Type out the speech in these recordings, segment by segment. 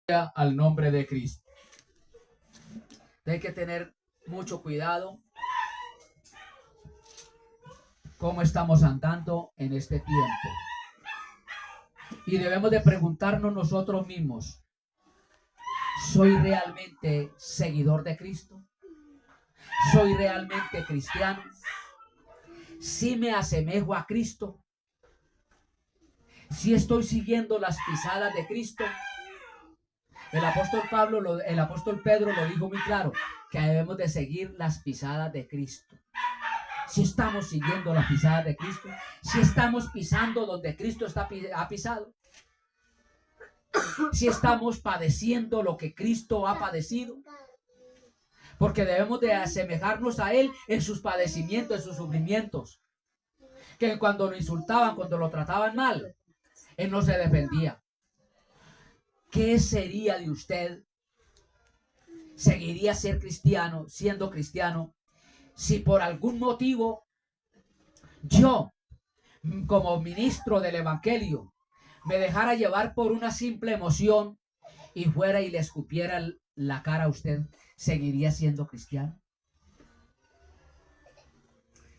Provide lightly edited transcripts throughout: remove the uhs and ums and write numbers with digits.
Al nombre de Cristo. Hay que tener mucho cuidado cómo estamos andando en este tiempo. Y debemos de preguntarnos nosotros mismos, ¿soy realmente seguidor de Cristo? ¿Soy realmente cristiano? ¿Sí me asemejo a Cristo? ¿Sí estoy siguiendo las pisadas de Cristo? El apóstol Pedro lo dijo muy claro, que debemos de seguir las pisadas de Cristo. Si estamos siguiendo las pisadas de Cristo, si estamos pisando donde Cristo ha pisado, si estamos padeciendo lo que Cristo ha padecido, porque debemos de asemejarnos a Él en sus padecimientos, en sus sufrimientos, que cuando lo insultaban, cuando lo trataban mal, Él no se defendía. ¿Qué sería de usted? ¿Seguiría siendo cristiano, si por algún motivo yo, como ministro del Evangelio, me dejara llevar por una simple emoción y fuera y le escupiera la cara a usted? ¿Seguiría siendo cristiano?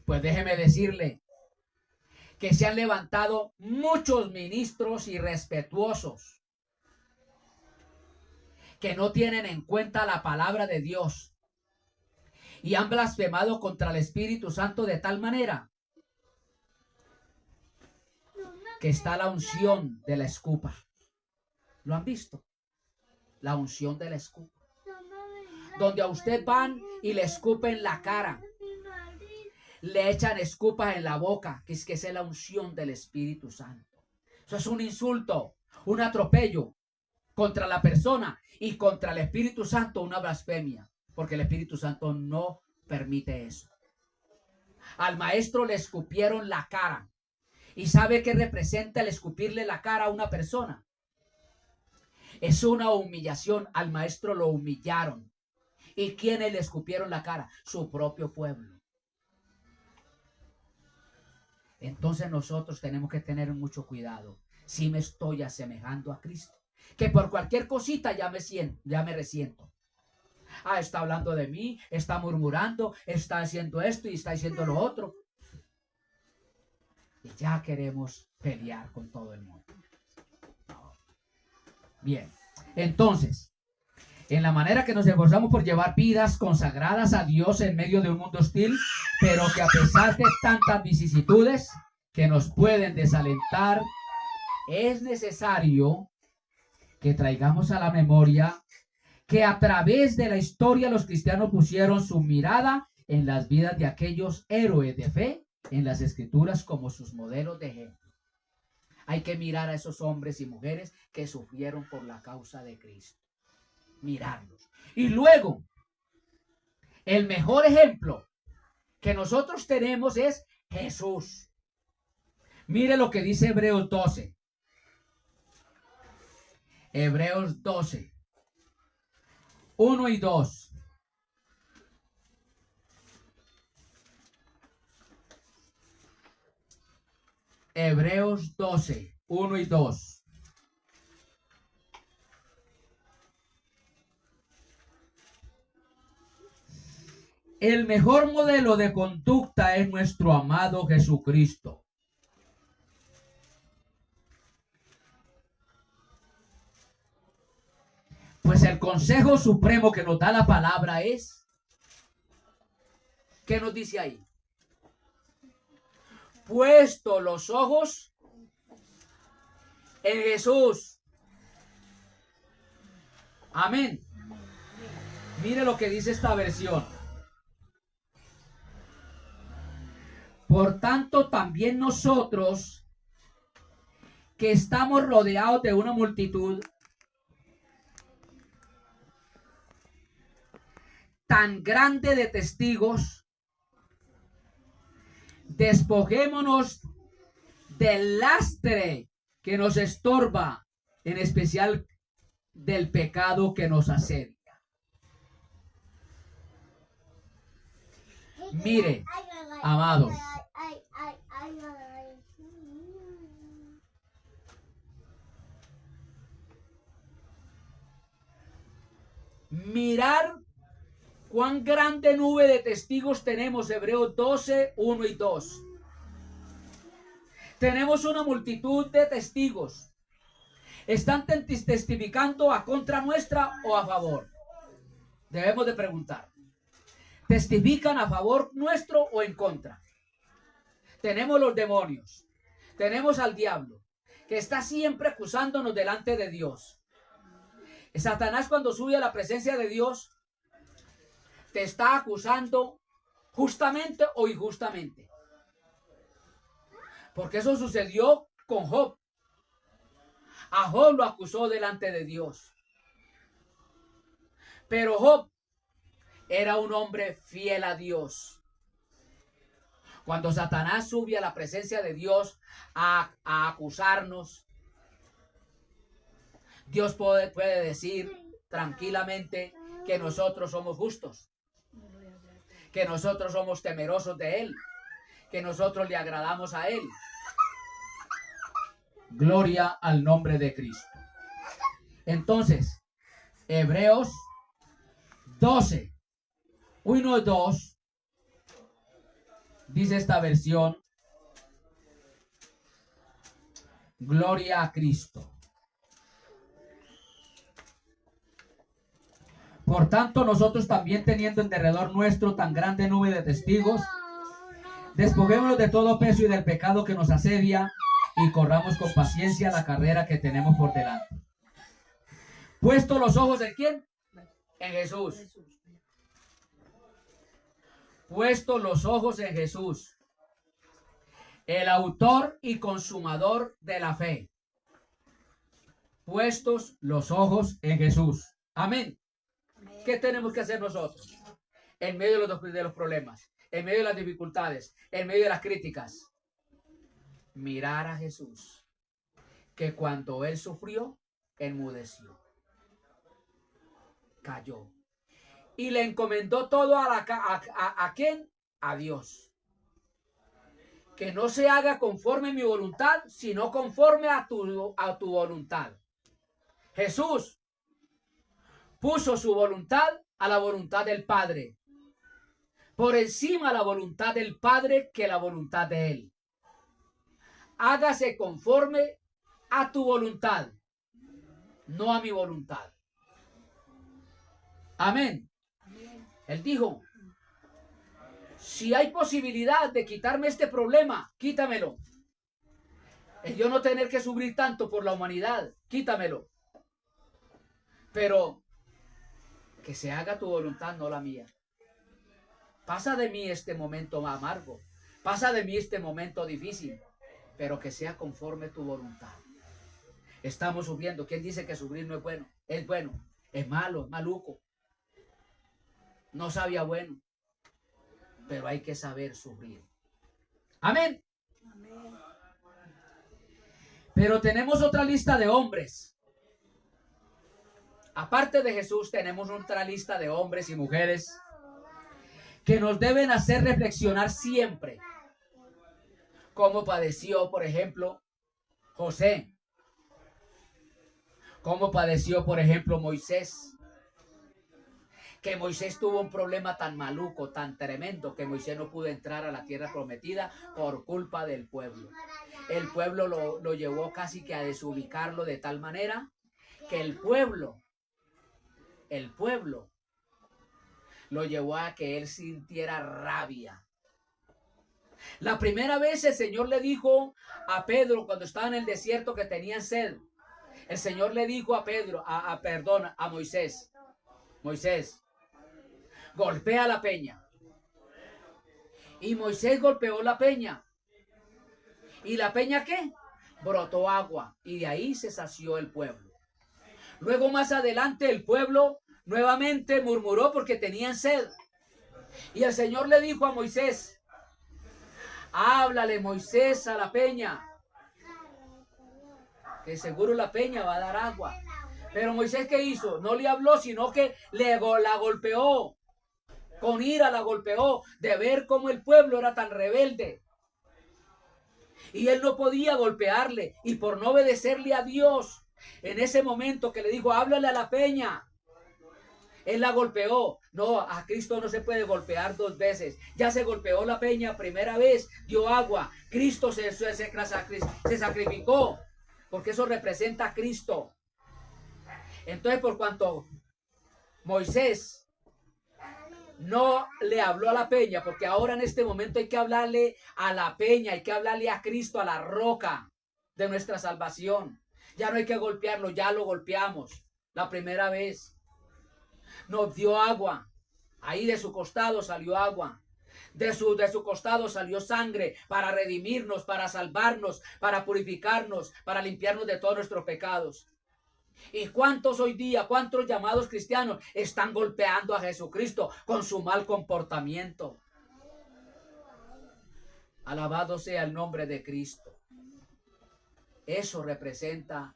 Pues déjeme decirle que se han levantado muchos ministros irrespetuosos que no tienen en cuenta la palabra de Dios y han blasfemado contra el Espíritu Santo de tal manera que está la unción de la escupa. ¿Lo han visto? La unción de la escupa. Donde a usted van y le escupen la cara, le echan escupas en la boca, que es la unción del Espíritu Santo. Eso es un insulto, un atropello contra la persona y contra el Espíritu Santo, una blasfemia, porque el Espíritu Santo no permite eso. Al maestro le escupieron la cara. ¿Y sabe qué representa el escupirle la cara a una persona? Es una humillación. Al maestro lo humillaron. ¿Y quiénes le escupieron la cara? Su propio pueblo. Entonces nosotros tenemos que tener mucho cuidado. Si me estoy asemejando a Cristo, que por cualquier cosita ya me resiento. Está hablando de mí, está murmurando, está haciendo esto y está haciendo lo otro. Y ya queremos pelear con todo el mundo. Bien, entonces, en la manera que nos esforzamos por llevar vidas consagradas a Dios en medio de un mundo hostil, pero que a pesar de tantas vicisitudes que nos pueden desalentar, es necesario que traigamos a la memoria que a través de la historia los cristianos pusieron su mirada en las vidas de aquellos héroes de fe en las Escrituras como sus modelos de ejemplo. Hay que mirar a esos hombres y mujeres que sufrieron por la causa de Cristo. Mirarlos. Y luego, el mejor ejemplo que nosotros tenemos es Jesús. Mire lo que dice Hebreos 12. Hebreos 12. 1 y 2. Hebreos 12, 1 y 2. El mejor modelo de conducta es nuestro amado Jesucristo. Pues el consejo supremo que nos da la palabra es, ¿qué nos dice ahí? Puesto los ojos en Jesús. Amén. Mire lo que dice esta versión. Por tanto, también nosotros, que estamos rodeados de una multitud tan grande de testigos, despojémonos del lastre que nos estorba, en especial del pecado que nos asedia. Mire, amados, Mirar cuán grande nube de testigos tenemos, Hebreos 12, 1 y 2. Tenemos una multitud de testigos. ¿Están testificando a contra nuestra o a favor? Debemos de preguntar. ¿Testifican a favor nuestro o en contra? Tenemos los demonios. Tenemos al diablo, que está siempre acusándonos delante de Dios. Satanás, cuando sube a la presencia de Dios, te está acusando justamente o injustamente. Porque eso sucedió con Job. A Job lo acusó delante de Dios. Pero Job era un hombre fiel a Dios. Cuando Satanás sube a la presencia de Dios a acusarnos, Dios puede decir tranquilamente que nosotros somos justos, que nosotros somos temerosos de Él, que nosotros le agradamos a Él. Gloria al nombre de Cristo. Entonces, Hebreos 12, 1 y 2, dice esta versión: Gloria a Cristo. Por tanto, nosotros también, teniendo en derredor nuestro tan grande nube de testigos, despojémonos de todo peso y del pecado que nos asedia, y corramos con paciencia la carrera que tenemos por delante. Puesto los ojos en ¿quién? En Jesús. Puesto los ojos en Jesús, el autor y consumador de la fe. Puestos los ojos en Jesús. Amén. ¿Qué tenemos que hacer nosotros? En medio de los problemas, en medio de las dificultades, en medio de las críticas. Mirar a Jesús, que cuando Él sufrió, enmudeció, cayó. Y le encomendó todo ¿a quién? A Dios. Que no se haga conforme a mi voluntad, sino conforme a tu voluntad. Jesús puso su voluntad a la voluntad del Padre. Por encima la voluntad del Padre que la voluntad de Él. Hágase conforme a tu voluntad, no a mi voluntad. Amén. Él dijo: si hay posibilidad de quitarme este problema, quítamelo. El yo no tener que sufrir tanto por la humanidad, quítamelo. Pero que se haga tu voluntad, no la mía. Pasa de mí este momento amargo, pasa de mí este momento difícil, pero que sea conforme tu voluntad. Estamos sufriendo. ¿Quién dice que sufrir no es bueno? Es bueno, es malo, es maluco. No sabía bueno, pero hay que saber sufrir. Amén. Amén. Pero tenemos otra lista de hombres. Aparte de Jesús, tenemos otra lista de hombres y mujeres que nos deben hacer reflexionar siempre. Cómo padeció, por ejemplo, José. Cómo padeció, por ejemplo, Moisés. Que Moisés tuvo un problema tan maluco, tan tremendo, que Moisés no pudo entrar a la tierra prometida por culpa del pueblo. El pueblo lo llevó casi que a desubicarlo de tal manera que el pueblo lo llevó a que él sintiera rabia. La primera vez el Señor le dijo a Pedro, cuando estaba en el desierto, que tenía sed. El Señor le dijo a Pedro, a Moisés: Moisés, golpea la peña. Y Moisés golpeó la peña. ¿Y la peña qué? Brotó agua, y de ahí se sació el pueblo. Luego más adelante el pueblo nuevamente murmuró porque tenían sed. Y el Señor le dijo a Moisés: háblale, Moisés, a la peña, que seguro la peña va a dar agua. Pero Moisés, ¿qué hizo? No le habló, sino que la golpeó. Con ira la golpeó, de ver cómo el pueblo era tan rebelde. Y él no podía golpearle, y por no obedecerle a Dios, en ese momento que le dijo: háblale a la peña, Él la golpeó. No, a Cristo no se puede golpear dos veces. Ya se golpeó la peña primera vez, dio agua. Cristo se sacrificó, porque eso representa a Cristo. Entonces, por cuanto Moisés no le habló a la peña, porque ahora en este momento hay que hablarle a la peña, hay que hablarle a Cristo, a la roca de nuestra salvación. Ya no hay que golpearlo, ya lo golpeamos la primera vez. Nos dio agua, ahí de su costado salió agua. De su costado salió sangre para redimirnos, para salvarnos, para purificarnos, para limpiarnos de todos nuestros pecados. ¿Y cuántos hoy día, cuántos llamados cristianos están golpeando a Jesucristo con su mal comportamiento? Alabado sea el nombre de Cristo. Eso representa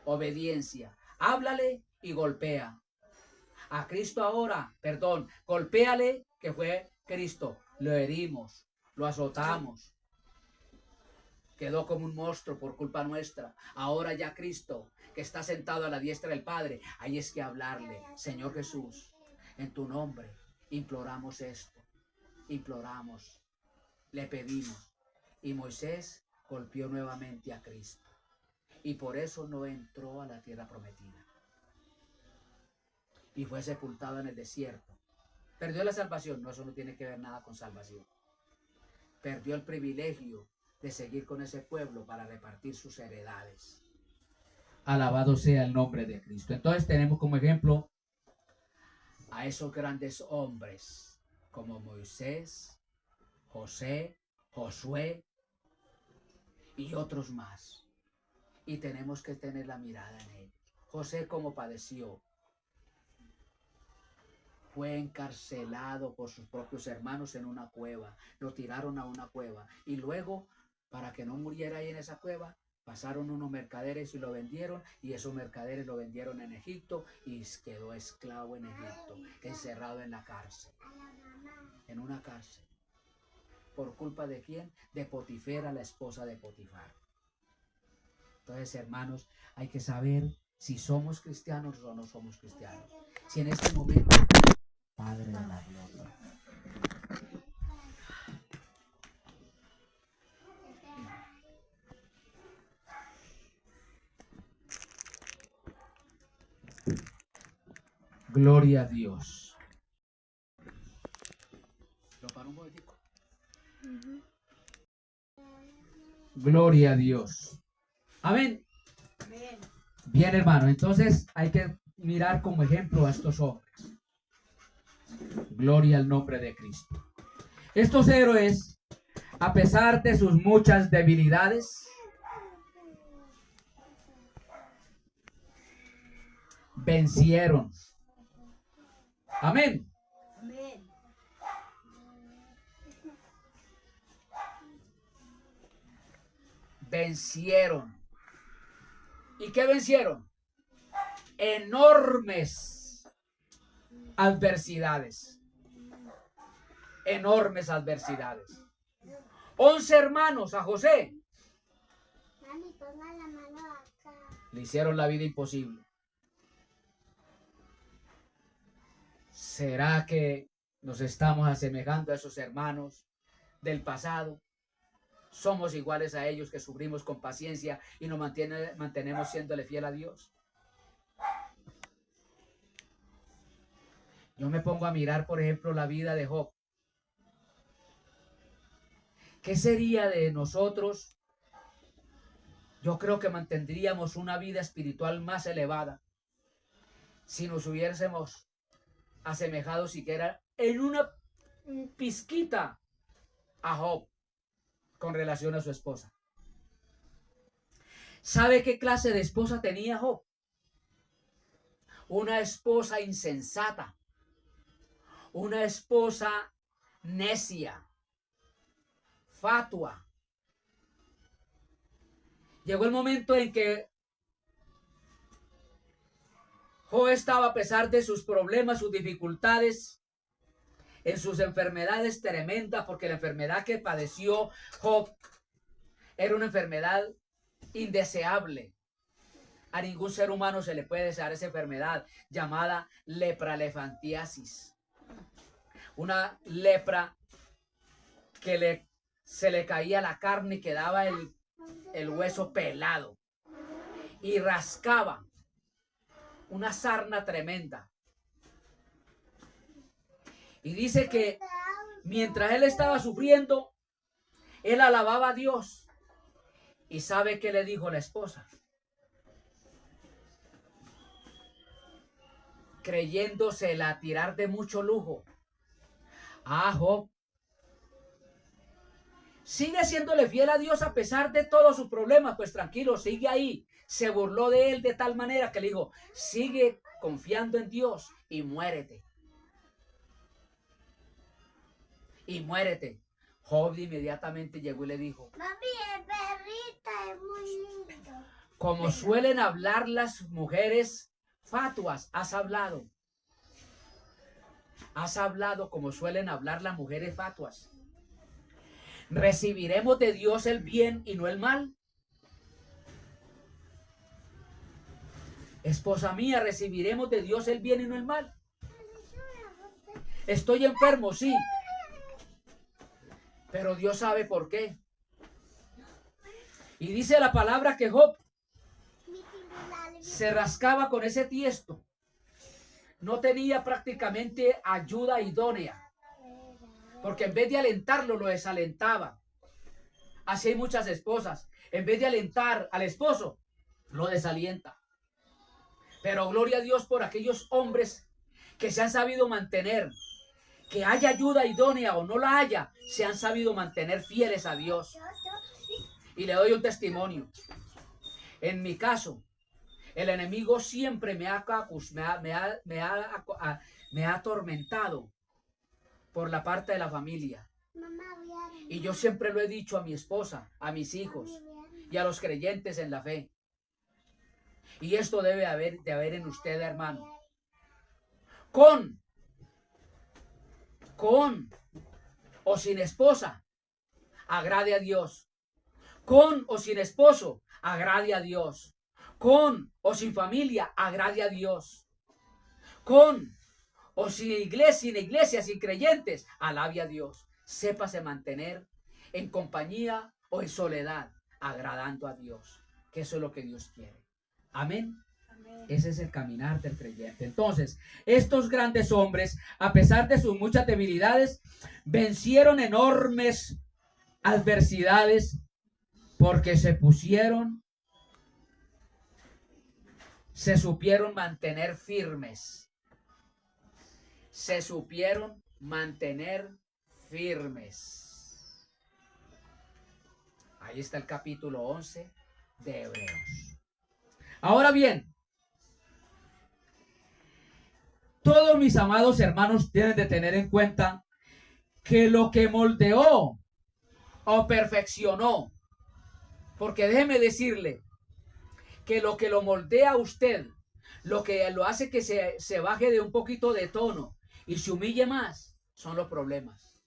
obediencia. Háblale y golpea. A Cristo ahora, golpéale, que fue Cristo. Lo herimos, lo azotamos. Quedó como un monstruo por culpa nuestra. Ahora ya Cristo, que está sentado a la diestra del Padre, ahí es que hablarle. Señor Jesús, en tu nombre imploramos esto. Imploramos, le pedimos. Y Moisés golpeó nuevamente a Cristo. Y por eso no entró a la tierra prometida. Y fue sepultado en el desierto. ¿Perdió la salvación? No, eso no tiene que ver nada con salvación. Perdió el privilegio de seguir con ese pueblo para repartir sus heredades. Alabado sea el nombre de Cristo. Entonces tenemos como ejemplo a esos grandes hombres como Moisés, José, Josué y otros más. Y tenemos que tener la mirada en ellos. José, cómo padeció. Fue encarcelado por sus propios hermanos en una cueva. Lo tiraron a una cueva. Y luego, para que no muriera ahí en esa cueva, pasaron unos mercaderes y lo vendieron. Y esos mercaderes lo vendieron en Egipto y quedó esclavo en Egipto, encerrado en la cárcel. En una cárcel. ¿Por culpa de quién? De Potifera, la esposa de Potifar. Entonces, hermanos, hay que saber si somos cristianos o no somos cristianos. Si en este momento, Padre de la gloria, gloria a Dios. ¿Lo paro un momentico? Gloria a Dios. Amén. Bien, hermano, entonces hay que mirar como ejemplo a estos hombres. Gloria al nombre de Cristo. Estos héroes, a pesar de sus muchas debilidades, vencieron. Amén. Vencieron. ¿Y qué vencieron? Enormes adversidades. Enormes adversidades. 11 hermanos a José. Mami, ponga la mano acá. Le hicieron la vida imposible. ¿Será que nos estamos asemejando a esos hermanos del pasado? Somos iguales a ellos, que sufrimos con paciencia y nos mantenemos siéndole fiel a Dios. Yo me pongo a mirar, por ejemplo, la vida de Job. ¿Qué sería de nosotros? Yo creo que mantendríamos una vida espiritual más elevada si nos hubiésemos asemejado siquiera en una pizquita a Job con relación a su esposa. ¿Sabe qué clase de esposa tenía Job? Una esposa insensata, una esposa necia, fatua. Llegó el momento en que Job estaba, a pesar de sus problemas, sus dificultades, en sus enfermedades tremendas, porque la enfermedad que padeció Job era una enfermedad indeseable. A ningún ser humano se le puede desear esa enfermedad llamada lepralefantiasis. Una lepra que se le caía la carne y quedaba el hueso pelado. Y rascaba una sarna tremenda. Y dice que mientras él estaba sufriendo, él alababa a Dios. ¿Y sabe qué le dijo la esposa? Creyéndosela tirar de mucho lujo. Ah, Job, sigue siéndole fiel a Dios a pesar de todos sus problemas. Pues tranquilo, sigue ahí. Se burló de él de tal manera que le dijo, sigue confiando en Dios y muérete. Y muérete. Job inmediatamente llegó y le dijo, Mami, el perrito es muy lindo. como suelen hablar las mujeres fatuas, has hablado. Has hablado como suelen hablar las mujeres fatuas. ¿Recibiremos de Dios el bien y no el mal? Esposa mía, ¿recibiremos de Dios el bien y no el mal? Estoy enfermo, sí. Pero Dios sabe por qué. Y dice la palabra que Job se rascaba con ese tiesto. No tenía prácticamente ayuda idónea. Porque en vez de alentarlo, lo desalentaba. Así hay muchas esposas. En vez de alentar al esposo, lo desalienta. Pero gloria a Dios por aquellos hombres que se han sabido mantener. Que haya ayuda idónea o no la haya, se han sabido mantener fieles a Dios. Y le doy un testimonio. En mi caso, el enemigo siempre me ha atormentado por la parte de la familia. Y yo siempre lo he dicho a mi esposa, a mis hijos y a los creyentes en la fe. Y esto debe de haber en usted, hermano. Con o sin esposa, agrade a Dios. Con o sin esposo, agrade a Dios. Con o sin familia, agrade a Dios. Con o sin iglesia, sin creyentes, alabe a Dios. Sépase mantener en compañía o en soledad, agradando a Dios. Que eso es lo que Dios quiere. Amén. Ese es el caminar del creyente. Entonces, estos grandes hombres, a pesar de sus muchas debilidades, vencieron enormes adversidades porque se supieron mantener firmes. Se supieron mantener firmes. Ahí está el capítulo 11 de Hebreos. Ahora bien, todos mis amados hermanos deben de tener en cuenta que lo que moldeó o perfeccionó, porque déjeme decirle que lo moldea a usted, lo que lo hace que se baje de un poquito de tono y se humille más, son los problemas,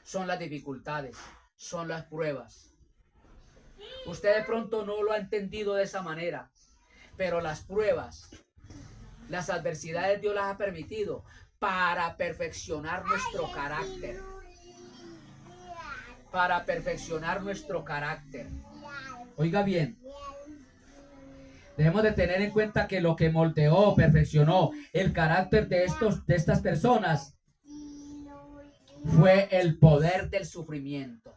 son las dificultades, son las pruebas. Usted de pronto no lo ha entendido de esa manera, pero las pruebas, las adversidades Dios las ha permitido para perfeccionar nuestro carácter. Para perfeccionar nuestro carácter. Oiga bien, debemos de tener en cuenta que lo que moldeó, perfeccionó el carácter de estas personas fue el poder del sufrimiento.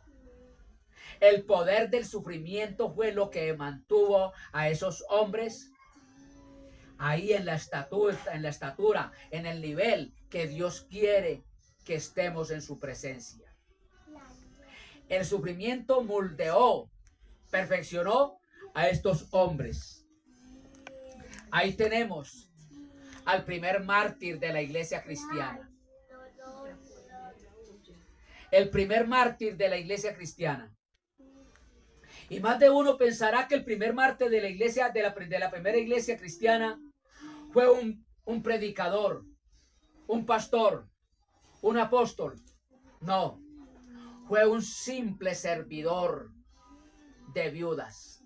El poder del sufrimiento fue lo que mantuvo a esos hombres ahí en la estatura, en el nivel que Dios quiere que estemos en su presencia. El sufrimiento moldeó, perfeccionó a estos hombres. Ahí tenemos al primer mártir de la iglesia cristiana. El primer mártir de la iglesia cristiana. Y más de uno pensará que el primer mártir de la iglesia, de la primera iglesia cristiana, fue un predicador, un pastor, un apóstol. No, fue un simple servidor de viudas.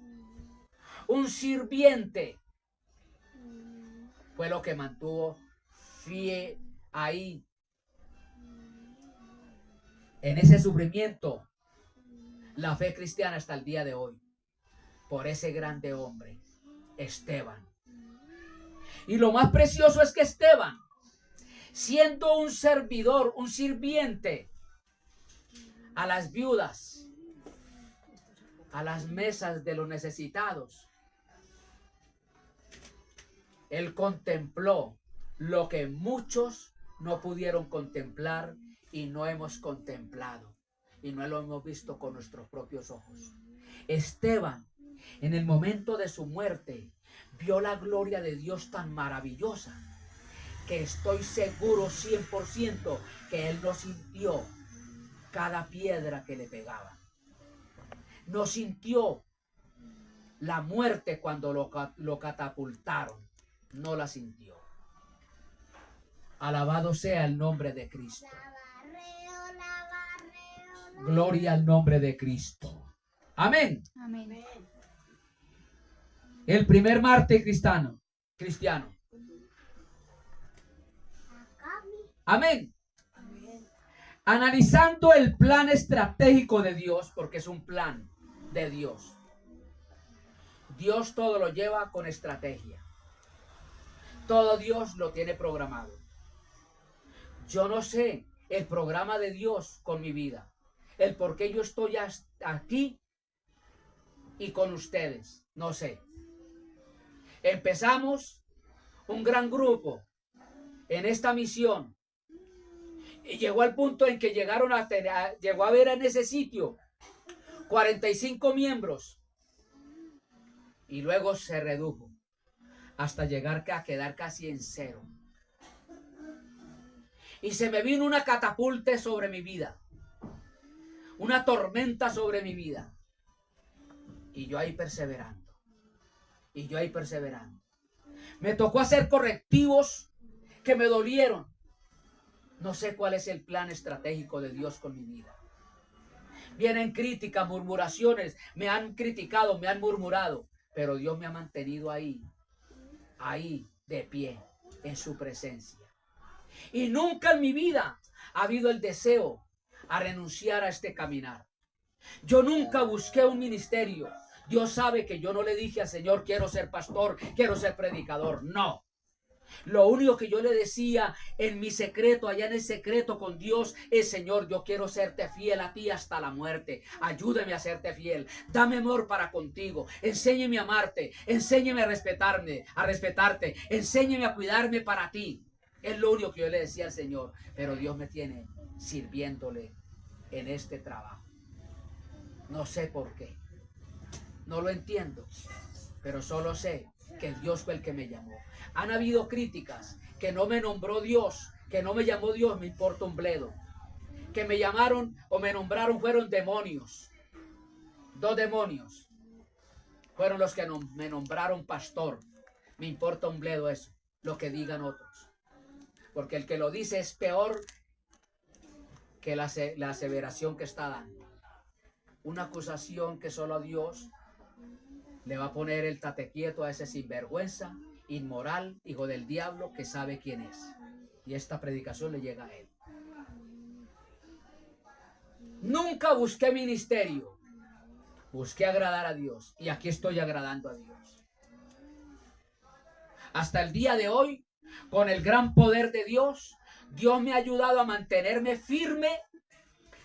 un sirviente, fue lo que mantuvo fiel ahí, en ese sufrimiento, la fe cristiana hasta el día de hoy, por ese grande hombre, Esteban. Y lo más precioso es que Esteban, siendo un servidor, un sirviente a las viudas, a las mesas de los necesitados, él contempló lo que muchos no pudieron contemplar y no hemos contemplado y no lo hemos visto con nuestros propios ojos. Esteban, en el momento de su muerte, vio la gloria de Dios tan maravillosa que estoy seguro 100% que él no sintió cada piedra que le pegaba. No sintió la muerte cuando lo catapultaron. No la sintió. Alabado sea el nombre de Cristo. Gloria al nombre de Cristo. Amén. Amén. El primer mártir cristiano. Amén. Analizando el plan estratégico de Dios, porque es un plan de Dios. Dios todo lo lleva con estrategia. Todo Dios lo tiene programado. Yo no sé el programa de Dios con mi vida, el por qué yo estoy aquí y con ustedes, no sé. Empezamos un gran grupo en esta misión y llegó al punto en que llegó a haber en ese sitio 45 miembros y luego se redujo hasta llegar a quedar casi en cero. Y se me vino una catapulta sobre mi vida, una tormenta sobre mi vida. Y yo ahí perseverando. Me tocó hacer correctivos que me dolieron. No sé cuál es el plan estratégico de Dios con mi vida. Vienen críticas, murmuraciones, me han criticado, me han murmurado, pero Dios me ha mantenido ahí de pie, en su presencia. Y nunca en mi vida ha habido el deseo a renunciar a este caminar. Yo nunca busqué un ministerio. Dios sabe que yo no le dije al Señor, quiero ser pastor, quiero ser predicador. No. Lo único que yo le decía en mi secreto, allá en el secreto con Dios, es: Señor, yo quiero serte fiel a ti hasta la muerte. Ayúdame a serte fiel. Dame amor para contigo. Enséñame a amarte. Enséñame a respetarte. Enséñame a cuidarme para ti. Es lo único que yo le decía al Señor. Pero Dios me tiene sirviéndole en este trabajo. No sé por qué. No lo entiendo. Pero solo sé que Dios fue el que me llamó. Han habido críticas que no me nombró Dios, que no me llamó Dios, me importa un bledo. Que me llamaron o me nombraron fueron demonios. 2 demonios fueron los que me nombraron pastor. Me importa un bledo eso, lo que digan otros. Porque el que lo dice es peor que la aseveración que está dando. Una acusación que solo a Dios le va a poner el tate quieto a ese sinvergüenza, inmoral, hijo del diablo, que sabe quién es. Y esta predicación le llega a él. Nunca busqué ministerio. Busqué agradar a Dios. Y aquí estoy agradando a Dios. Hasta el día de hoy, con el gran poder de Dios, Dios me ha ayudado a mantenerme firme,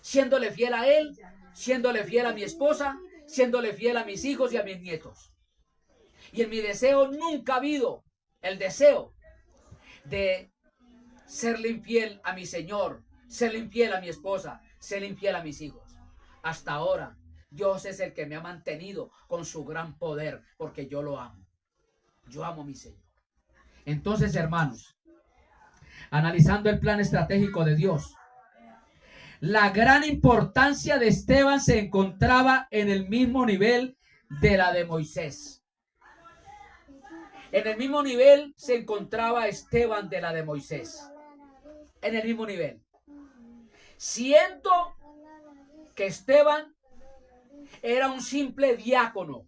siéndole fiel a Él, siéndole fiel a mi esposa, siéndole fiel a mis hijos y a mis nietos. Y en mi deseo nunca ha habido el deseo de serle infiel a mi Señor, serle infiel a mi esposa, serle infiel a mis hijos. Hasta ahora, Dios es el que me ha mantenido con su gran poder, porque yo lo amo. Yo amo a mi Señor. Entonces, hermanos, analizando el plan estratégico de Dios, la gran importancia de Esteban se encontraba en el mismo nivel de la de Moisés. En el mismo nivel se encontraba Esteban de la de Moisés. En el mismo nivel. Siento que Esteban era un simple diácono.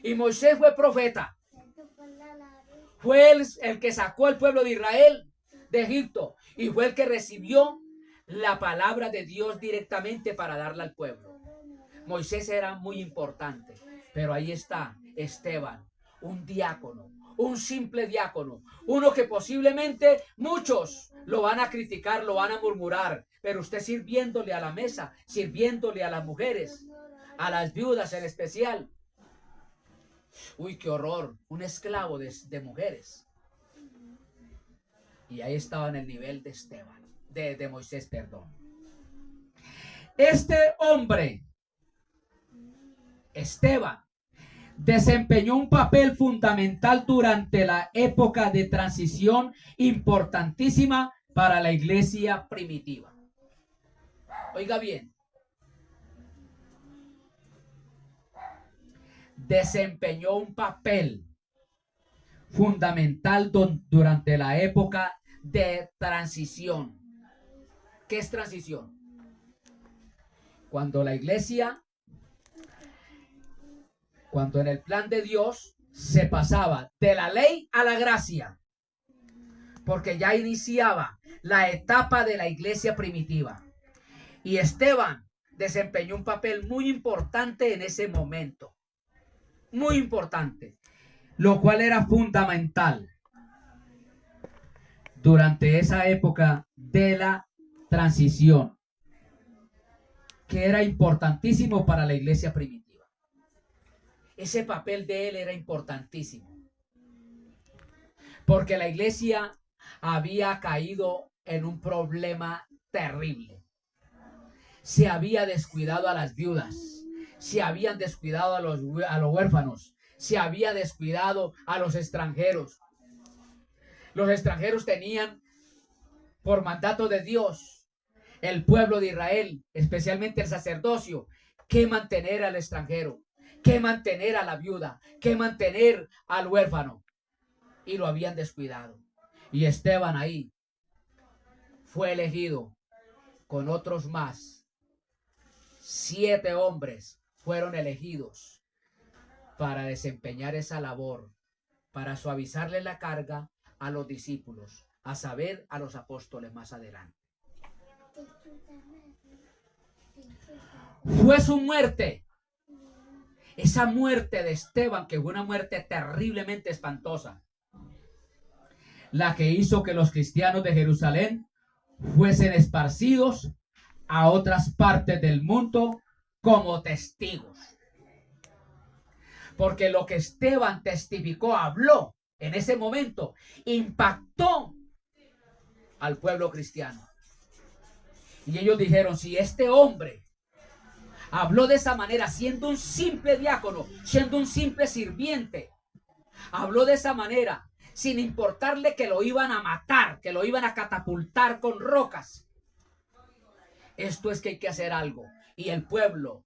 Y Moisés fue profeta. Fue el que sacó al pueblo de Israel de Egipto. Y fue el que recibió la palabra de Dios directamente para darla al pueblo. Moisés era muy importante. Pero ahí está Esteban, un diácono, un simple diácono. Uno que posiblemente muchos lo van a criticar, lo van a murmurar. Pero usted sirviéndole a la mesa, sirviéndole a las mujeres, a las viudas en especial. Uy, qué horror, un esclavo de mujeres. Y ahí estaba en el nivel de Esteban, de Moisés, perdón. Este hombre, Esteban, desempeñó un papel fundamental durante la época de transición importantísima para la iglesia primitiva. Oiga bien. Desempeñó un papel fundamental durante la época de transición. ¿Qué es transición? Cuando la iglesia, cuando en el plan de Dios se pasaba de la ley a la gracia, porque ya iniciaba la etapa de la iglesia primitiva. Y Esteban desempeñó un papel muy importante en ese momento. Muy importante, lo cual era fundamental durante esa época de la transición, que era importantísimo para la iglesia primitiva. Ese papel de él era importantísimo, porque la iglesia había caído en un problema terrible. Se había descuidado a las viudas. Se habían descuidado a los huérfanos, se había descuidado a los extranjeros. Los extranjeros tenían, por mandato de Dios, el pueblo de Israel, especialmente el sacerdocio, que mantener al extranjero, que mantener a la viuda, que mantener al huérfano. Y lo habían descuidado. Y Esteban ahí fue elegido con otros más. 7 hombres fueron elegidos para desempeñar esa labor, para suavizarle la carga a los discípulos, a saber, a los apóstoles más adelante. Fue su muerte, esa muerte de Esteban, que fue una muerte terriblemente espantosa, la que hizo que los cristianos de Jerusalén fuesen esparcidos a otras partes del mundo como testigos. Porque lo que Esteban testificó, habló en ese momento, impactó al pueblo cristiano. Y ellos dijeron, si este hombre habló de esa manera, siendo un simple diácono, siendo un simple sirviente, habló de esa manera, sin importarle que lo iban a matar, que lo iban a catapultar con rocas. Esto es que hay que hacer algo. Y el pueblo,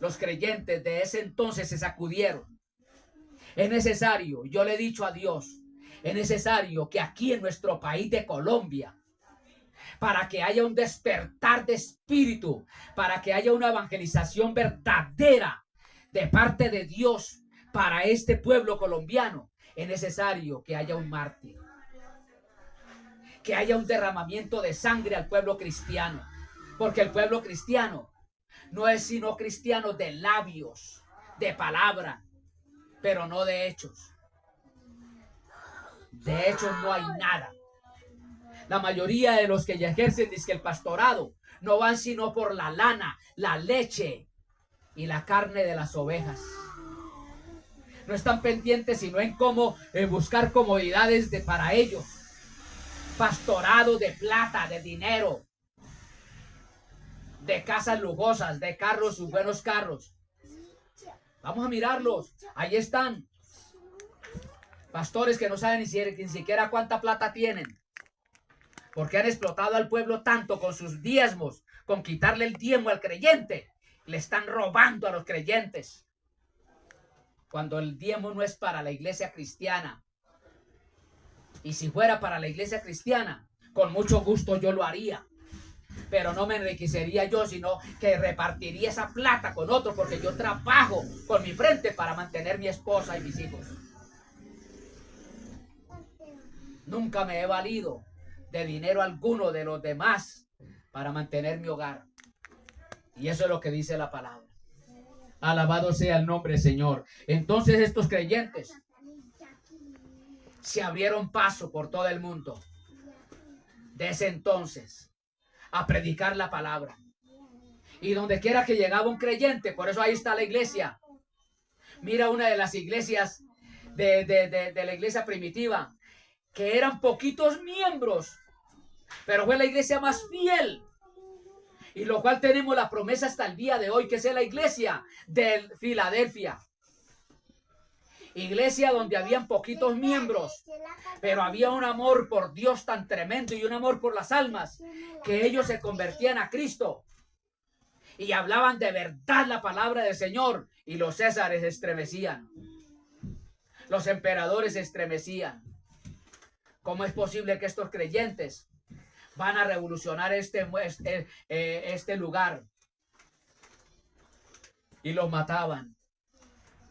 los creyentes de ese entonces se sacudieron. Es necesario, yo le he dicho a Dios, es necesario que aquí en nuestro país de Colombia, para que haya un despertar de espíritu, para que haya una evangelización verdadera de parte de Dios para este pueblo colombiano, es necesario que haya un mártir, que haya un derramamiento de sangre al pueblo cristiano, porque el pueblo cristiano no es sino cristiano de labios, de palabra, pero no de hechos. De hechos no hay nada. La mayoría de los que ya ejercen dizque el pastorado no van sino por la lana, la leche y la carne de las ovejas. No están pendientes sino en cómo buscar comodidades para ellos. Pastorado de plata, de dinero, de casas lujosas, de carros, sus buenos carros. Vamos a mirarlos. Ahí están. Pastores que no saben ni siquiera cuánta plata tienen. Porque han explotado al pueblo tanto con sus diezmos, con quitarle el diezmo al creyente. Le están robando a los creyentes. Cuando el diezmo no es para la iglesia cristiana. Y si fuera para la iglesia cristiana, con mucho gusto yo lo haría. Pero no me enriquecería yo, sino que repartiría esa plata con otro, porque yo trabajo con mi frente para mantener mi esposa y mis hijos. Nunca me he valido de dinero alguno de los demás para mantener mi hogar. Y eso es lo que dice la palabra. Alabado sea el nombre del Señor. Entonces estos creyentes se abrieron paso por todo el mundo. Desde entonces, a predicar la palabra. Y donde quiera que llegaba un creyente, por eso ahí está la iglesia. Mira una de las iglesias de la iglesia primitiva, que eran poquitos miembros, pero fue la iglesia más fiel. Y lo cual tenemos la promesa hasta el día de hoy, que es la iglesia de Filadelfia. Iglesia donde habían poquitos miembros, pero había un amor por Dios tan tremendo y un amor por las almas, que ellos se convertían a Cristo y hablaban de verdad la palabra del Señor, y los césares se estremecían, los emperadores se estremecían. ¿Cómo es posible que estos creyentes van a revolucionar este lugar? Y los mataban.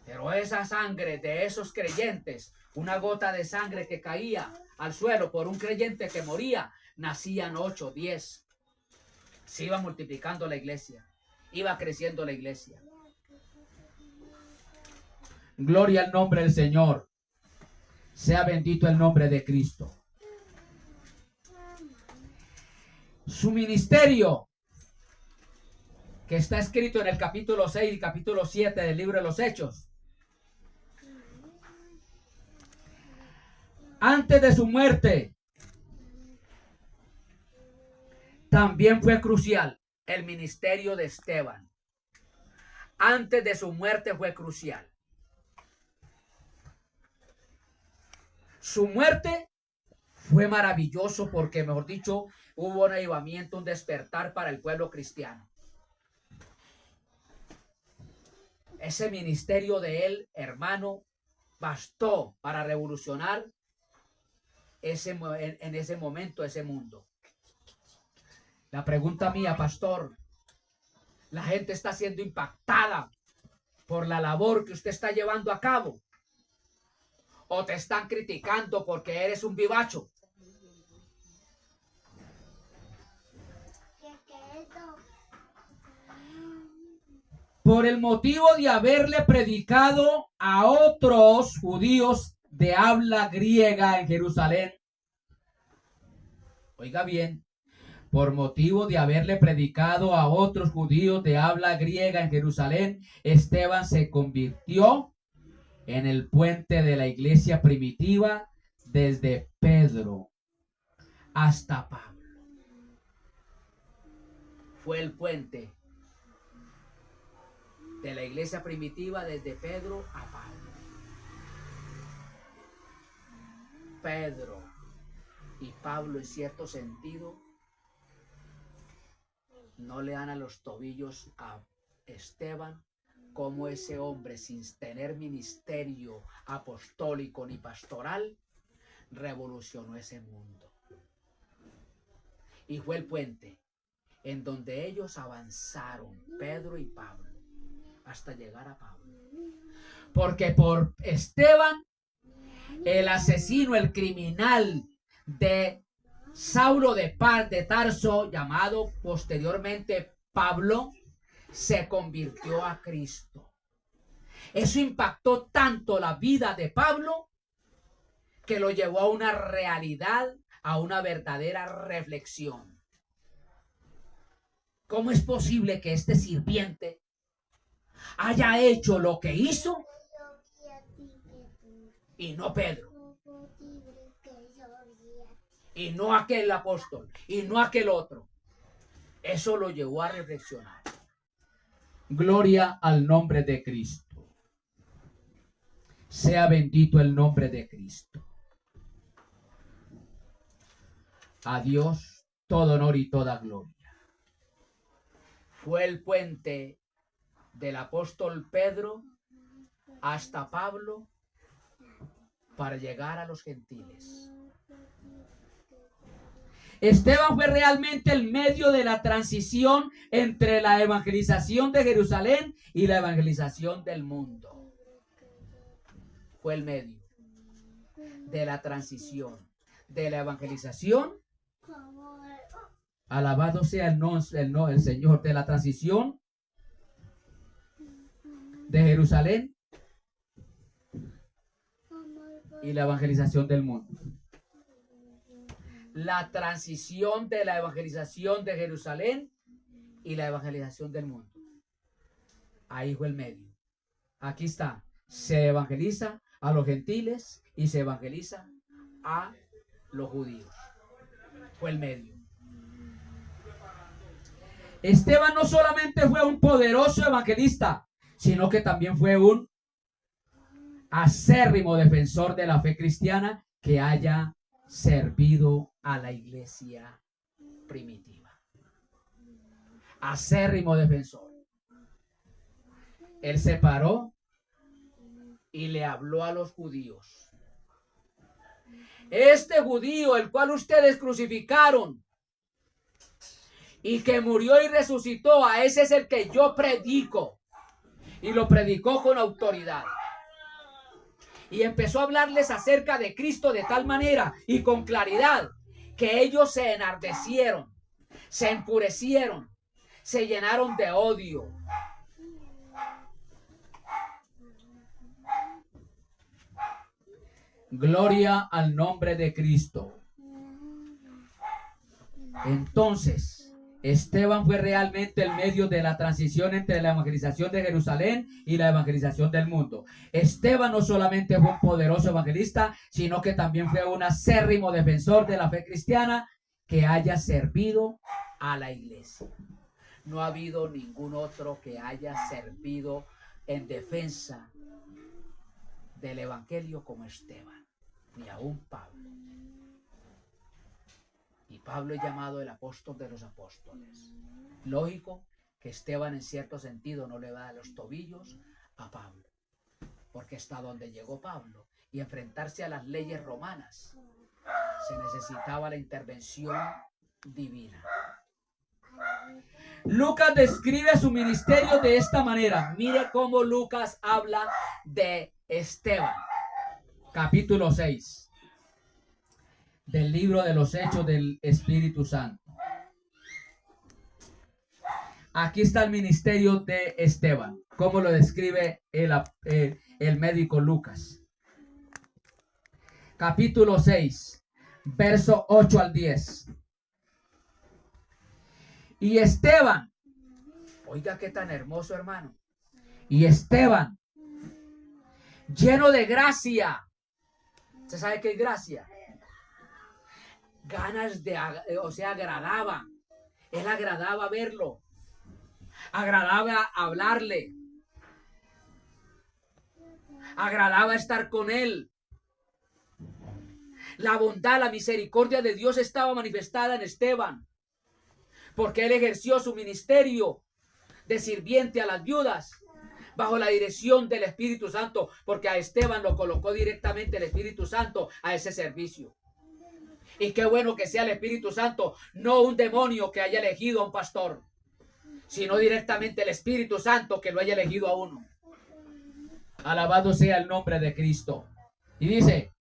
Pero esa sangre de esos creyentes, una gota de sangre que caía al suelo por un creyente que moría, nacían 8, 10. Se iba multiplicando la iglesia, iba creciendo la iglesia. Gloria al nombre del Señor. Sea bendito el nombre de Cristo. Su ministerio, que está escrito en el capítulo 6 y capítulo 7 del libro de los Hechos. Antes de su muerte, también fue crucial el ministerio de Esteban. Antes de su muerte fue crucial. Su muerte fue maravilloso porque, mejor dicho, hubo un avivamiento, un despertar para el pueblo cristiano. Ese ministerio de él, hermano, bastó para revolucionar en ese momento ese mundo. La pregunta mía, pastor, la gente está siendo impactada por la labor que usted está llevando a cabo, o te están criticando porque eres un vivacho. Por el motivo de haberle predicado a otros judíos de habla griega en Jerusalén. Oiga bien, por motivo de haberle predicado a otros judíos de habla griega en Jerusalén, Esteban se convirtió en el puente de la iglesia primitiva desde Pedro hasta Pablo. Fue el puente de la iglesia primitiva desde Pedro a Pablo. Pedro y Pablo, en cierto sentido, no le dan a los tobillos a Esteban, como ese hombre, sin tener ministerio apostólico ni pastoral, revolucionó ese mundo. Y fue el puente en donde ellos avanzaron, Pedro y Pablo, hasta llegar a Pablo. Porque por Esteban, el asesino, el criminal de Saulo de Tarso, llamado posteriormente Pablo, se convirtió a Cristo. Eso impactó tanto la vida de Pablo que lo llevó a una realidad, a una verdadera reflexión. ¿Cómo es posible que este sirviente haya hecho lo que hizo y no Pedro, y no aquel apóstol, y no aquel otro? Eso lo llevó a reflexionar. Gloria al nombre de Cristo. Sea bendito el nombre de Cristo. A Dios todo honor y toda gloria. Fue el puente del apóstol Pedro hasta Pablo para llegar a los gentiles. Esteban fue realmente el medio de la transición entre la evangelización de Jerusalén y la evangelización del mundo. Fue el medio de la transición de la evangelización, alabado sea el Señor, de la transición de Jerusalén y la evangelización del mundo. La transición de la evangelización de Jerusalén y la evangelización del mundo. Ahí fue el medio. Aquí está. Se evangeliza a los gentiles y se evangeliza a los judíos. Fue el medio. Esteban no solamente fue un poderoso evangelista, sino que también fue un acérrimo defensor de la fe cristiana que haya servido a la iglesia primitiva. Acérrimo defensor. Él se paró y le habló a los judíos. Este judío, el cual ustedes crucificaron y que murió y resucitó, a ese es el que yo predico. Y lo predicó con autoridad. Y empezó a hablarles acerca de Cristo de tal manera y con claridad que ellos se enardecieron, se enfurecieron, se llenaron de odio. Gloria al nombre de Cristo. Entonces, Esteban fue realmente el medio de la transición entre la evangelización de Jerusalén y la evangelización del mundo. Esteban no solamente fue un poderoso evangelista, sino que también fue un acérrimo defensor de la fe cristiana que haya servido a la iglesia. No ha habido ningún otro que haya servido en defensa del evangelio como Esteban, ni aún Pablo. Y Pablo es llamado el apóstol de los apóstoles. Lógico que Esteban en cierto sentido no le va a los tobillos a Pablo, porque hasta donde llegó Pablo y enfrentarse a las leyes romanas se necesitaba la intervención divina. Lucas describe su ministerio de esta manera. Mire cómo Lucas habla de Esteban. Capítulo 6 del libro de los Hechos del Espíritu Santo. Aquí está el ministerio de Esteban, como lo describe el médico Lucas. Capítulo 6, verso 8 al 10. Y Esteban, oiga qué tan hermoso, hermano. Y Esteban, lleno de gracia. ¿Se sabe qué es gracia? Ganas de, agradaba. Él agradaba verlo. Agradaba hablarle. Agradaba estar con él. La bondad, la misericordia de Dios estaba manifestada en Esteban, porque él ejerció su ministerio de sirviente a las viudas bajo la dirección del Espíritu Santo, porque a Esteban lo colocó directamente el Espíritu Santo a ese servicio. Y qué bueno que sea el Espíritu Santo, no un demonio que haya elegido a un pastor, sino directamente el Espíritu Santo que lo haya elegido a uno. Alabado sea el nombre de Cristo. Y dice,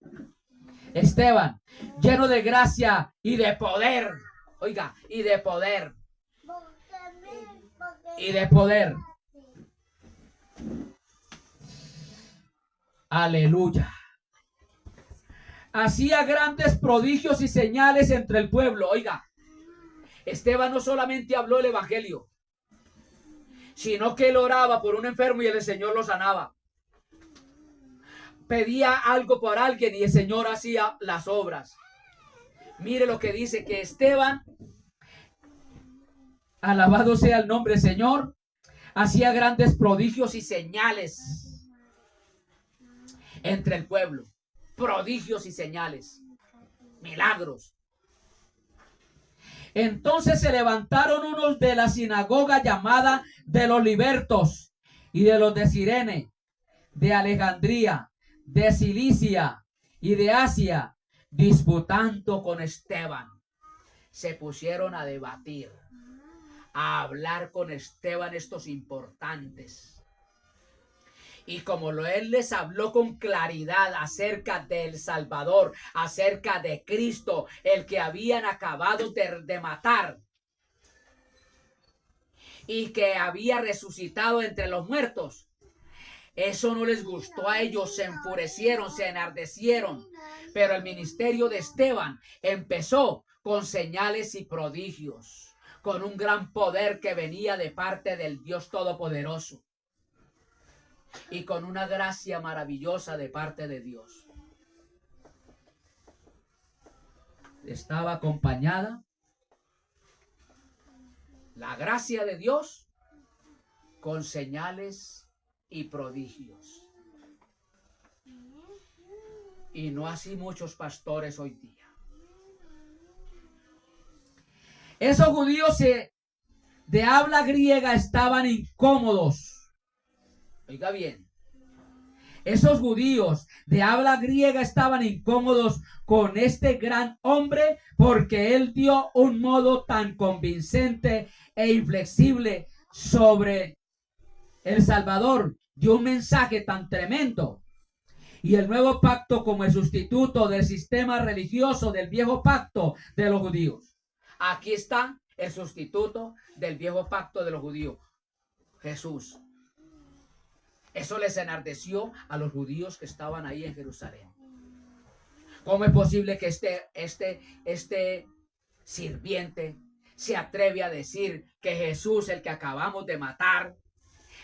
Esteban, lleno de gracia y de poder. Oiga, y de poder. Y de poder. Aleluya. Hacía grandes prodigios y señales entre el pueblo. Oiga, Esteban no solamente habló el evangelio, sino que él oraba por un enfermo y el Señor lo sanaba. Pedía algo por alguien y el Señor hacía las obras. Mire lo que dice, que Esteban, alabado sea el nombre del Señor, hacía grandes prodigios y señales entre el pueblo. Prodigios y señales, milagros. Entonces se levantaron unos de la sinagoga llamada de los libertos y de los de Cirene, de Alejandría, de Cilicia y de Asia, disputando con Esteban. se pusieron a debatir, a hablar con Esteban estos importantes. Y como él les habló con claridad acerca del Salvador, acerca de Cristo, el que habían acabado de matar y que había resucitado entre los muertos, eso no les gustó a ellos, se enfurecieron, se enardecieron. Pero el ministerio de Esteban empezó con señales y prodigios, con un gran poder que venía de parte del Dios Todopoderoso y con una gracia maravillosa de parte de Dios. Estaba acompañada la gracia de Dios con señales y prodigios. Y no así muchos pastores hoy día. Esos judíos de habla griega estaban incómodos. Oiga bien. Esos judíos de habla griega estaban incómodos con este gran hombre porque él dio un modo tan convincente e inflexible sobre el Salvador, dio un mensaje tan tremendo. Y el nuevo pacto como el sustituto del sistema religioso del viejo pacto de los judíos. Aquí está el sustituto del viejo pacto de los judíos, Jesús. Eso les enardeció a los judíos que estaban ahí en Jerusalén. ¿Cómo es posible que este sirviente se atreve a decir que Jesús, el que acabamos de matar,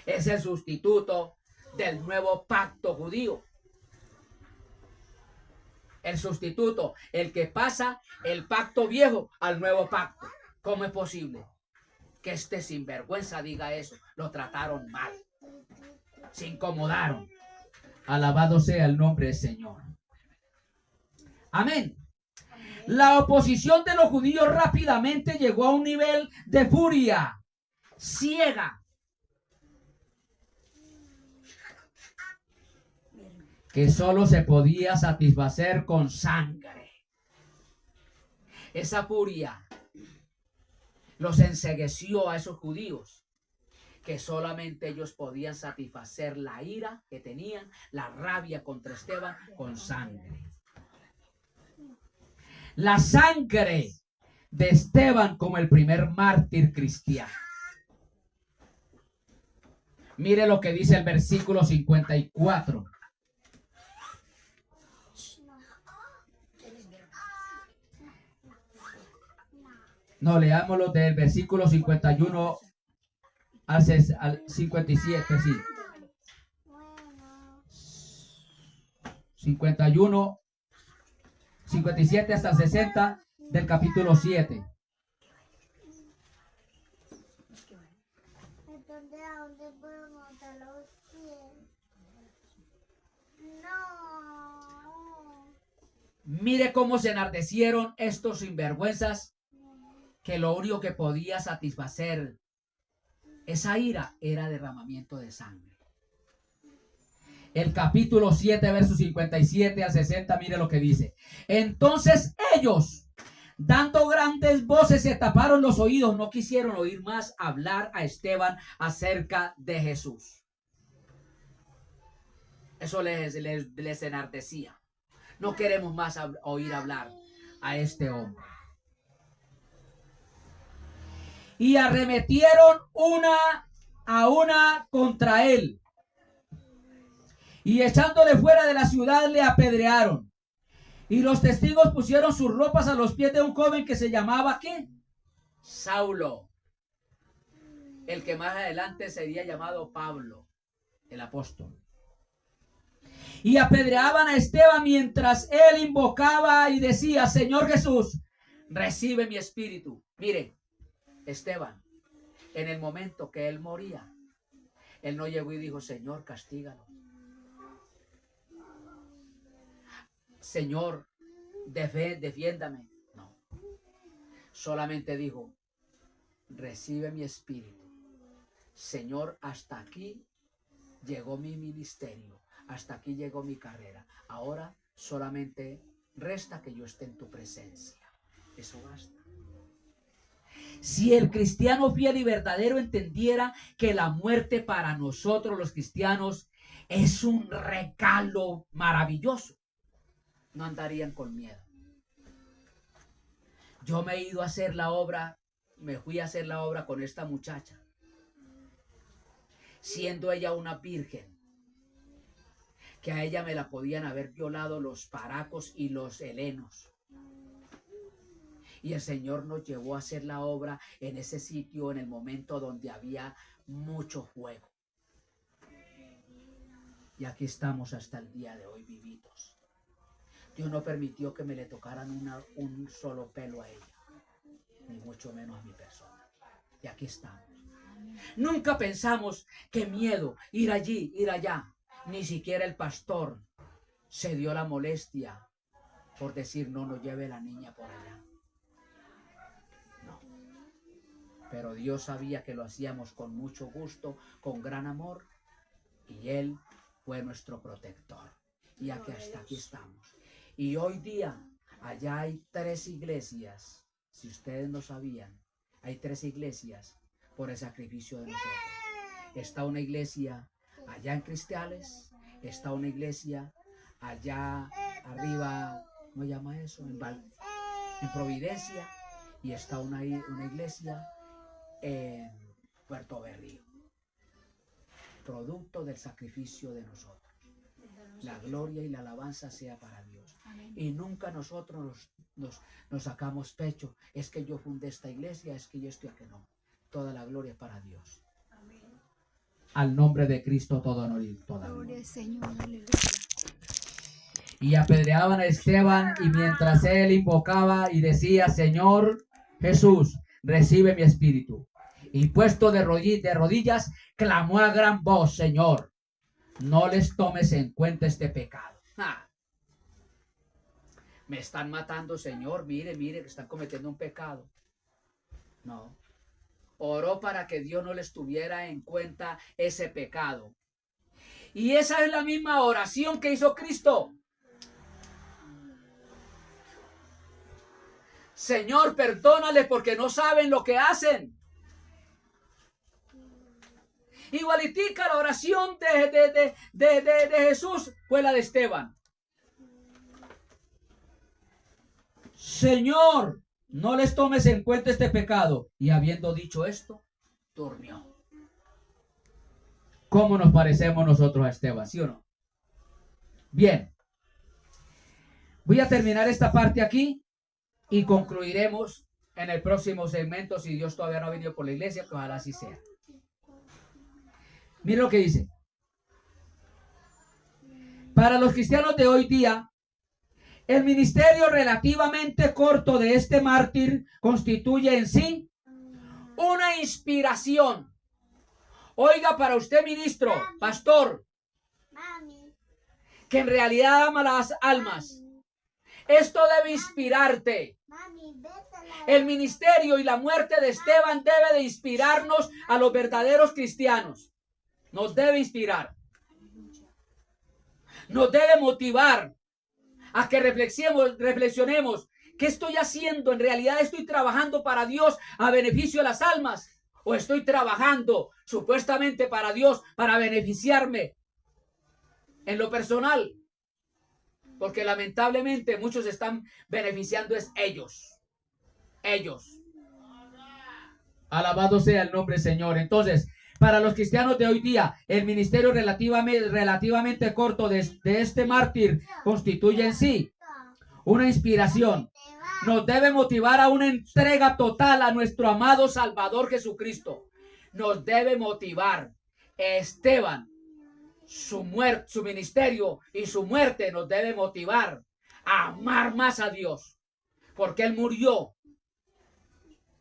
es el sustituto del nuevo pacto judío? El sustituto, el que pasa el pacto viejo al nuevo pacto. ¿Cómo es posible que este sinvergüenza diga eso? Lo trataron mal. Se incomodaron. Alabado sea el nombre del Señor. Amén. La oposición de los judíos rápidamente llegó a un nivel de furia ciega que solo se podía satisfacer con sangre. Esa furia los encegueció a esos judíos, que solamente ellos podían satisfacer la ira que tenían, la rabia contra Esteban, con sangre. La sangre de Esteban como el primer mártir cristiano. Mire lo que dice el versículo 54. No, leámoslo del versículo 51 al 57, sí. 51, 57 hasta el 60 del capítulo 7. Entonces, ¿a dónde puedo montar los pies? No. Mire cómo se enardecieron estos sinvergüenzas, que lo único que podía satisfacer esa ira era derramamiento de sangre. El capítulo 7, versos 57 al 60, mire lo que dice. Entonces ellos, dando grandes voces, se taparon los oídos, no quisieron oír más hablar a Esteban acerca de Jesús. Eso les enardecía. No queremos más oír hablar a este hombre. Y arremetieron una a una contra él. Y echándole fuera de la ciudad le apedrearon. Y los testigos pusieron sus ropas a los pies de un joven que se llamaba ¿qué? Saulo. El que más adelante sería llamado Pablo, el apóstol. Y apedreaban a Esteban mientras él invocaba y decía: Señor Jesús, recibe mi espíritu. Mire, Esteban, en el momento que él moría, él no llegó y dijo: Señor, castígalo. Señor, defiéndame. No. Solamente dijo: recibe mi espíritu. Señor, hasta aquí llegó mi ministerio. Hasta aquí llegó mi carrera. Ahora solamente resta que yo esté en tu presencia. Eso basta. Si el cristiano fiel y verdadero entendiera que la muerte para nosotros los cristianos es un regalo maravilloso, no andarían con miedo. Yo me he ido a hacer la obra, me fui a hacer la obra con esta muchacha, siendo ella una virgen, que a ella me la podían haber violado los paracos y los helenos. Y el Señor nos llevó a hacer la obra en ese sitio, en el momento donde había mucho fuego. Y aquí estamos hasta el día de hoy vivitos. Dios no permitió que me le tocaran un solo pelo a ella, ni mucho menos a mi persona. Y aquí estamos. Nunca pensamos que miedo, ir allí, ir allá. Ni siquiera el pastor se dio la molestia por decir no lleve la niña por allá. No. Pero Dios sabía que lo hacíamos con mucho gusto, con gran amor, y Él fue nuestro protector. Y aquí hasta aquí estamos. Y hoy día, allá hay 3 iglesias, si ustedes no sabían, hay 3 iglesias por el sacrificio de nosotros. Está una iglesia allá en Cristales, está una iglesia allá arriba, ¿cómo se llama eso? En Providencia, y está una iglesia en Puerto Berrío, producto del sacrificio de nosotros. La gloria y la alabanza sea para Dios. Y nunca nosotros nos sacamos pecho. Es que yo fundé esta iglesia, es que yo estoy aquí. No. Toda la gloria es para Dios. Al nombre de Cristo todo honor y toda gloria. Y apedreaban a Esteban, y mientras él invocaba y decía: Señor Jesús, recibe mi espíritu. Y puesto de rodillas, clamó a gran voz: Señor, no les tomes en cuenta este pecado. Me están matando, Señor. Mire, que están cometiendo un pecado. No. Oró para que Dios no les tuviera en cuenta ese pecado. Y esa es la misma oración que hizo Cristo. Señor, perdónale porque no saben lo que hacen. Igualitica la oración de Jesús fue la de Esteban. Señor, no les tomes en cuenta este pecado. Y habiendo dicho esto, durmió. ¿Cómo nos parecemos nosotros a Esteban? ¿Sí o no? Bien. Voy a terminar esta parte aquí y concluiremos en el próximo segmento, si Dios todavía no ha venido por la iglesia, que ojalá así sea. Mira lo que dice. Para los cristianos de hoy día, el ministerio relativamente corto de este mártir constituye en sí una inspiración. Oiga, para usted, ministro, pastor, que en realidad ama las almas, esto debe inspirarte. El ministerio y la muerte de Esteban debe de inspirarnos a los verdaderos cristianos. Nos debe inspirar. Nos debe motivar a que reflexionemos. ¿Qué estoy haciendo? ¿En realidad estoy trabajando para Dios a beneficio de las almas? ¿O estoy trabajando supuestamente para Dios para beneficiarme en lo personal? Porque lamentablemente muchos están beneficiando es ellos. Ellos. Alabado sea el nombre del Señor. Entonces, para los cristianos de hoy día, el ministerio relativamente corto de este mártir constituye en sí una inspiración. Nos debe motivar a una entrega total a nuestro amado Salvador Jesucristo. Nos debe motivar. Esteban, su ministerio y su muerte nos debe motivar a amar más a Dios. Porque Él murió.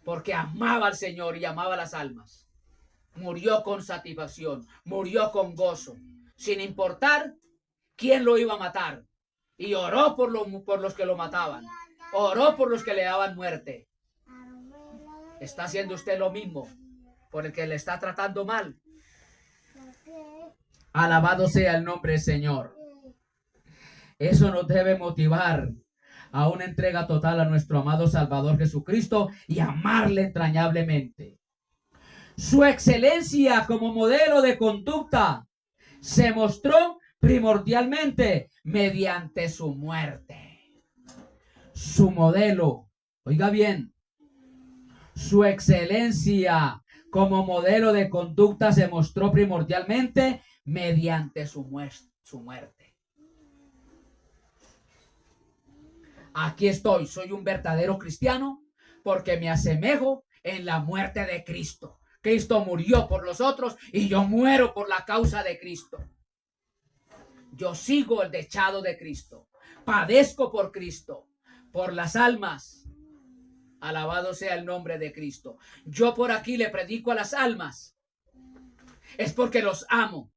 Porque amaba al Señor y amaba las almas. Murió con satisfacción, murió con gozo, sin importar quién lo iba a matar. Y oró por los que lo mataban. Oró por los que le daban muerte. ¿Está haciendo usted lo mismo por el que le está tratando mal? Alabado sea el nombre del Señor. Eso nos debe motivar a una entrega total a nuestro amado Salvador Jesucristo y amarle entrañablemente. Su excelencia como modelo de conducta se mostró primordialmente mediante su muerte. Su modelo, oiga bien, su excelencia como modelo de conducta se mostró primordialmente mediante su muerte. Aquí estoy, soy un verdadero cristiano porque me asemejo en la muerte de Cristo. Cristo murió por los otros y yo muero por la causa de Cristo. Yo sigo el dechado de Cristo. Padezco por Cristo, por las almas. Alabado sea el nombre de Cristo. Yo por aquí le predico a las almas. Es porque los amo.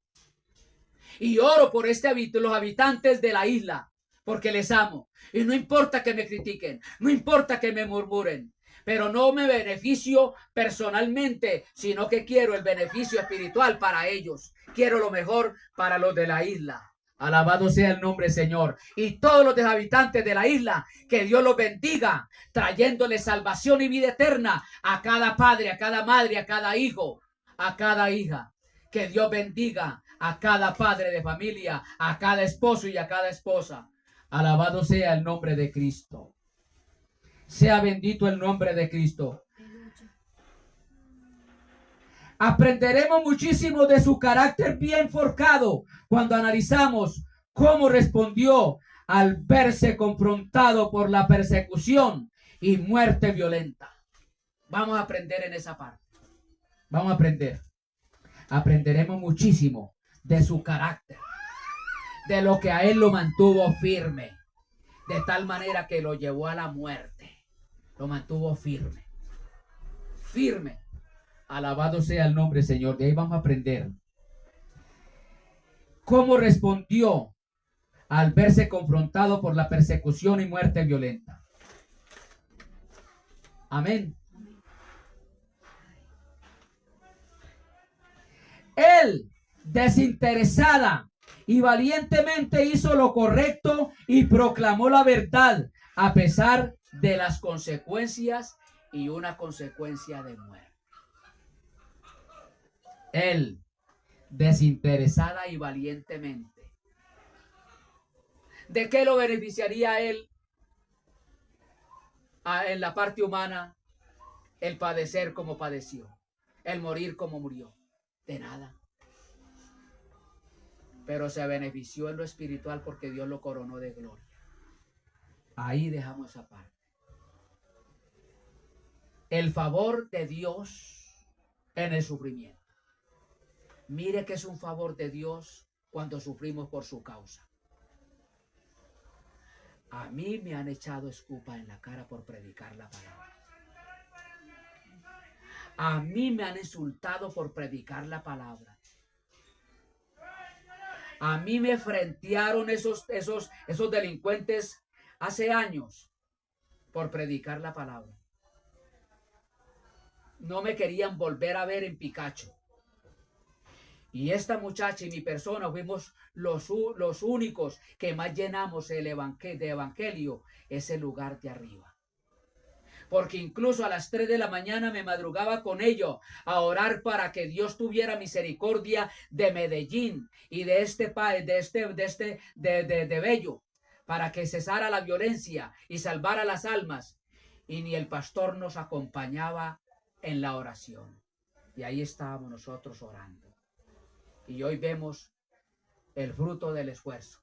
Y oro por los habitantes de la isla, porque les amo. Y no importa que me critiquen, no importa que me murmuren. Pero no me beneficio personalmente, sino que quiero el beneficio espiritual para ellos. Quiero lo mejor para los de la isla. Alabado sea el nombre, Señor. Y todos los habitantes de la isla, que Dios los bendiga, trayéndole salvación y vida eterna a cada padre, a cada madre, a cada hijo, a cada hija. Que Dios bendiga a cada padre de familia, a cada esposo y a cada esposa. Alabado sea el nombre de Cristo. Sea bendito el nombre de Cristo. Aprenderemos muchísimo de su carácter bien forjado cuando analizamos cómo respondió al verse confrontado por la persecución y muerte violenta. Vamos a aprender en esa parte. Vamos a aprender. Aprenderemos muchísimo de su carácter, de lo que a él lo mantuvo firme, de tal manera que lo llevó a la muerte. Lo mantuvo firme. Firme. Alabado sea el nombre, Señor. De ahí vamos a aprender cómo respondió al verse confrontado por la persecución y muerte violenta. Amén. Él, desinteresada y valientemente hizo lo correcto y proclamó la verdad a pesar de las consecuencias y una consecuencia de muerte. Él, desinteresada y valientemente. ¿De qué lo beneficiaría a él en la parte humana el padecer como padeció, el morir como murió? De nada. Pero se benefició en lo espiritual porque Dios lo coronó de gloria. Ahí dejamos esa parte. El favor de Dios en el sufrimiento. Mire que es un favor de Dios cuando sufrimos por su causa. A mí me han echado escupa en la cara por predicar la palabra. A mí me han insultado por predicar la palabra. A mí me frentearon esos delincuentes hace años por predicar la palabra. No me querían volver a ver en Picacho. Y esta muchacha y mi persona fuimos los únicos que más llenamos de evangelio ese lugar de arriba. Porque incluso a las 3 de la mañana me madrugaba con ellos a orar para que Dios tuviera misericordia de Medellín y de este país, de Bello, para que cesara la violencia y salvara las almas. Y ni el pastor nos acompañaba en la oración. Y ahí estábamos nosotros orando. Y hoy vemos el fruto del esfuerzo.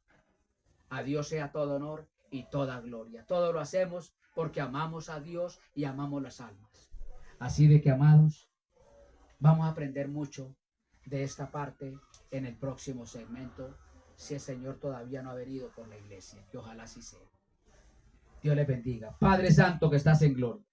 A Dios sea todo honor y toda gloria. Todo lo hacemos porque amamos a Dios y amamos las almas. Así de que, amados, vamos a aprender mucho de esta parte en el próximo segmento, si el Señor todavía no ha venido por la iglesia. Y ojalá así sea. Dios les bendiga. Padre Santo que estás en gloria.